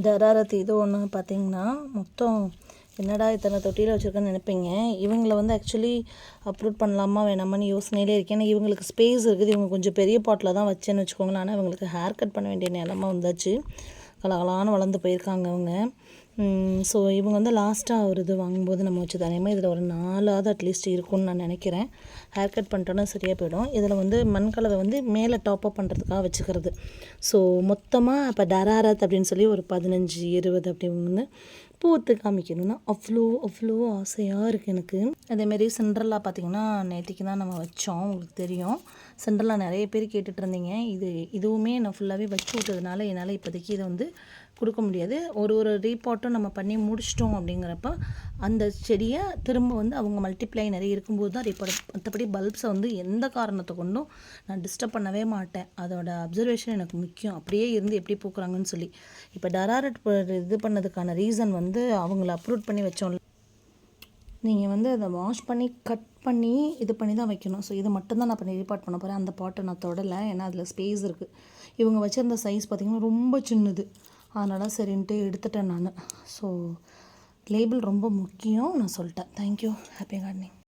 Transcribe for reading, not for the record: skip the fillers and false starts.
டராரத் இது ஒன்று பார்த்தீங்கன்னா மொத்தம் என்னடா இத்தனை தொட்டியில் வச்சுருக்கேன்னு நினைப்பீங்க. இவங்கள வந்து ஆக்சுவலி அப்லோட் பண்ணலாமா வேணாமான்னு யோசனையிலே இருக்கேன். ஏன்னா இவங்களுக்கு ஸ்பேஸ் இருக்குது. இவங்க கொஞ்சம் பெரிய பாட்டில் தான் வச்சேன்னு வச்சுக்கோங்களேன். ஆனால் இவங்களுக்கு ஹேர் கட் பண்ண வேண்டிய நிலமை வந்தாச்சு. கலகலான்னு வளர்ந்து போயிருக்காங்க அவங்க. ஸோ இவங்க வந்து லாஸ்ட்டாக ஒரு இது வாங்கும்போது நம்ம வச்சது. அதேமாதிரி இதில் ஒரு 4ஆவது அட்லீஸ்ட் இருக்கும்னு நான் நினைக்கிறேன். ஹேர் கட் பண்ணிட்டோன்னா சரியாக போயிடும். இதில் வந்து மண்கலவை வந்து மேலே டாப்அப் பண்ணுறதுக்காக வச்சுக்கிறது. ஸோ மொத்தமாக இப்போ டராரத் அப்படின்னு சொல்லி ஒரு 15 20 அப்படி ஒன்று பூத்து காமிக்கணும்னா அவ்வளோ ஆசையாக இருக்குது எனக்கு. அதேமாரி சிண்ட்ரெல்லா பார்த்திங்கன்னா நேற்றுக்கு தான் நம்ம வச்சோம். உங்களுக்கு தெரியும், சிண்ட்ரெல்லா நிறைய பேர் கேட்டுட்டு இருந்தீங்க. இதுவுமே நான் ஃபுல்லாகவே வச்சு விட்டதுனால என்னால் இப்போதைக்கு இதை வந்து கொடுக்க முடியாது. ஒரு ரீபாட்டும் நம்ம பண்ணி முடிச்சிட்டோம். அப்படிங்கிறப்ப அந்த செடியை திரும்ப வந்து அவங்க மல்டிப்ளை நிறைய இருக்கும்போது தான் ரீபாட். மற்றபடி பல்ப்ஸை வந்து எந்த காரணத்தை கொண்டும் நான் டிஸ்டர்ப் பண்ணவே மாட்டேன். அதோட அப்சர்வேஷன் எனக்கு முக்கியம். அப்படியே இருந்து எப்படி பூக்குறாங்கன்னு சொல்லி. இப்போ டராரட் இது பண்ணதுக்கான ரீசன் வந்து அவங்கள அப்லோட் பண்ணி வச்சோம். நீங்கள் வந்து அதை வாஷ் பண்ணி கட் பண்ணி இது பண்ணி தான் வைக்கணும். ஸோ இதை மட்டும்தான் நான் இப்போ ரீபாட் பண்ண போகிறேன். அந்த பாட்டை நான் தொடலை, ஏன்னா அதில் ஸ்பேஸ் இருக்குது. இவங்க வச்சுருந்த சைஸ் பார்த்திங்கன்னா ரொம்ப சின்னது. அதனால் சரின்ட்டு எடுத்துட்டேன் நான். ஸோ லேபிள் ரொம்ப முக்கியம், நான் சொல்லிட்டேன். தேங்க்யூ. Happy gardening.